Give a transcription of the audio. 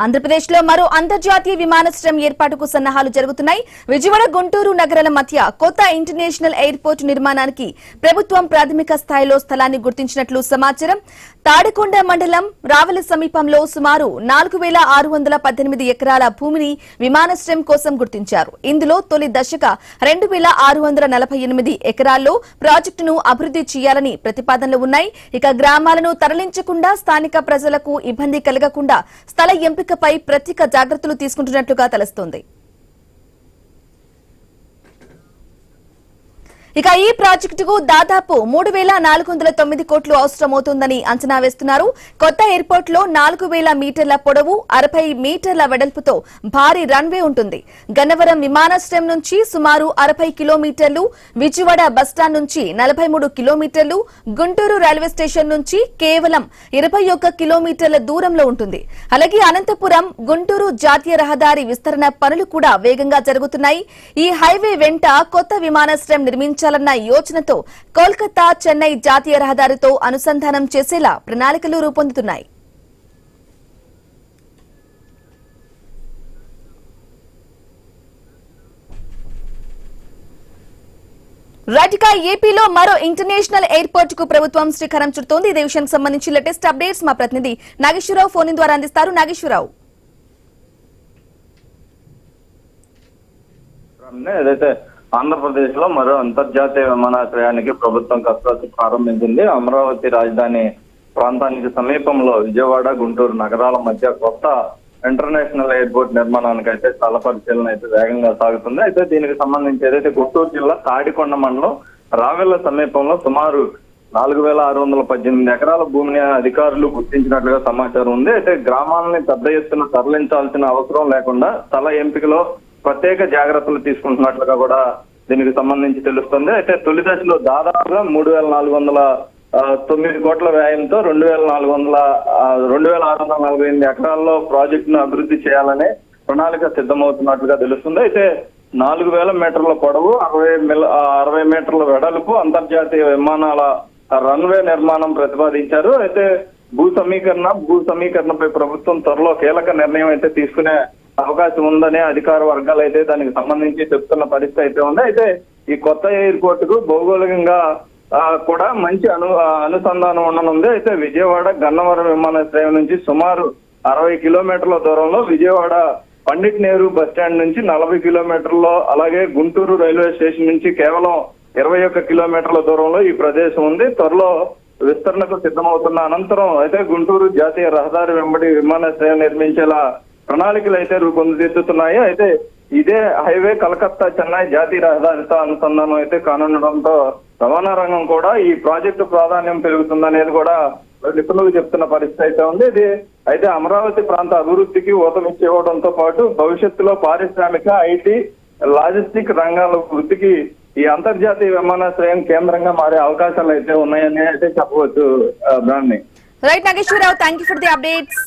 ఆంధ్రప్రదేశ్లో మరో అంతర్జాతీయ విమానాశ్రయం ఏర్పాటుకు సన్నాహాలు జరుగుతున్నాయి. విజయవాడ గుంటూరు నగరాల మధ్య కొత్త ఇంటర్నేషనల్ ఎయిర్పోర్ట్ నిర్మాణానికి ప్రభుత్వం ప్రాథమిక స్థాయిలో స్థలాన్ని గుర్తించినట్లు సమాచారం. తాడికొండ మండలం రావెల సమీపంలో సుమారు 4618 ఎకరాల భూమిని విమానాశ్రయం కోసం గుర్తించారు. ఇందులో తొలి దశగా 2648 ఎకరాల్లో ప్రాజెక్టును అభివృద్ధి చేయాలని ప్రతిపాదనలు ఉన్నాయి. ఇక గ్రామాలను తరలించకుండా స్థానిక ప్రజలకు ఇబ్బంది కలగకుండా స్థల ఎంపికపై ప్రత్యేక జాగ్రత్తలు తీసుకుంటున్నట్లుగా తెలుస్తోంది. ఇక ఈ ప్రాజెక్టుకు దాదాపు 3409 కోట్లు అవసరమవుతుందని అంచనా వేస్తున్నారు. కొత్త ఎయిర్పోర్ట్ లో 4000 మీటర్ల పొడవు, 60 మీటర్ల వెడల్పుతో భారీ రన్వే ఉంటుంది. గన్నవరం విమానాశ్రయం నుంచి సుమారు 60 కిలోమీటర్లు, విజయవాడ బస్టాండ్ నుంచి 43 కిలోమీటర్లు, గుంటూరు రైల్వే స్టేషన్ నుంచి కేవలం 21 కిలోమీటర్ల దూరంలో ఉంటుంది. అలాగే అనంతపురం గుంటూరు జాతీయ రహదారి విస్తరణ పనులు కూడా వేగంగా జరుగుతున్నాయి. ఈ హైవే వెంట కొత్త విమానాశ్రయం నిర్మించాలన్న యోచనతో కోల్కతా చెన్నై జాతీయ రహదారితో అనుసంధానం చేసేలా ప్రణాళికలు రూపొందుతున్నాయి. రైట్గా ఏపీలో మరో ఇంటర్నేషనల్ ఎయిర్పోర్ట్ కు ప్రభుత్వం శ్రీకారం చుడుతోంది. ఇదే విషయానికి సంబంధించి లేటెస్ట్ అప్డేట్స్ మా ప్రతినిధి నాగేశ్వరరావు ఫోన్ ద్వారా అందిస్తారు. నాగేశ్వరరావు, ఏదైతే ఆంధ్రప్రదేశ్ లో మరో అంతర్జాతీయ విమానాశ్రయానికి ప్రభుత్వం కసరత్తు ప్రారంభించింది. అమరావతి రాజధాని ప్రాంతానికి సమీపంలో విజయవాడ గుంటూరు నగరాల మధ్య కొత్త ఇంటర్నేషనల్ ఎయిర్పోర్ట్ నిర్మాణానికి అయితే స్థల పరిశీలన అయితే వేగంగా సాగుతుంది. అయితే దీనికి సంబంధించి ఏదైతే గుంటూరు జిల్లా తాడికొండ మండలం రావెల సమీపంలో సుమారు 4618 ఎకరాల భూమిని అధికారులు గుర్తించినట్లుగా సమాచారం ఉంది. అయితే గ్రామాలని పెద్ద ఎత్తున తరలించాల్సిన అవసరం లేకుండా స్థల ఎంపికలో ప్రత్యేక జాగ్రత్తలు తీసుకుంటున్నట్లుగా కూడా దీనికి సంబంధించి తెలుస్తుంది. అయితే తొలి దశలో దాదాపుగా 3409 కోట్ల వ్యయంతో 2648 ఎకరాల్లో ప్రాజెక్టును అభివృద్ధి చేయాలనే ప్రణాళిక సిద్ధమవుతున్నట్లుగా తెలుస్తుంది. అయితే 4000 మీటర్ల పొడవు, 60 మీటర్ల వెడల్పు అంతర్జాతీయ విమానాల రన్వే నిర్మాణం ప్రతిపాదించారు. అయితే భూ సమీకరణపై ప్రభుత్వం త్వరలో కీలక నిర్ణయం అయితే తీసుకునే అవకాశం ఉందనే అధికార వర్గాలు అయితే దానికి సంబంధించి చెప్తున్న పరిస్థితి అయితే ఉంది. అయితే ఈ కొత్త ఎయిర్పోర్ట్ కు భౌగోళికంగా కూడా మంచి అనుసంధానం ఉండనుంది. అయితే విజయవాడ గన్నవరం విమానాశ్రయం నుంచి సుమారు 60 కిలోమీటర్ల దూరంలో, విజయవాడ పండిట్ నెహ్రూ బస్ స్టాండ్ నుంచి 40 కిలోమీటర్లో, అలాగే గుంటూరు రైల్వే స్టేషన్ నుంచి కేవలం 21 కిలోమీటర్ల దూరంలో ఈ ప్రదేశం ఉంది. త్వరలో విస్తరణకు సిద్ధమవుతున్న అనంతరం అయితే గుంటూరు జాతీయ రహదారి వెంబడి విమానాశ్రయం నిర్మించేలా ప్రణాళికలు అయితే రూపొందిస్తున్నాయి. అయితే ఇదే హైవే కలకత్తా చెన్నై జాతీయ రహదారితో అనుసంధానం అయితే కానుండడంతో రవాణా రంగం కూడా ఈ ప్రాజెక్టు ప్రాధాన్యం పెరుగుతుందనేది కూడా నిపుణులు చెప్తున్న పరిస్థితి అయితే ఉంది. ఇది అయితే అమరావతి ప్రాంత అభివృద్ధికి ఊతమిచ్చేవడంతో పాటు భవిష్యత్తులో పారిశ్రామిక, ఐటీ, లాజిస్టిక్ రంగాల వృద్ధికి ఈ అంతర్జాతీయ విమానాశ్రయం కేంద్రంగా మారే అవకాశాలు అయితే ఉన్నాయని అయితే చెప్పవచ్చు. బ్రాండ్ని right Nageswara Rao, thank you for the updates.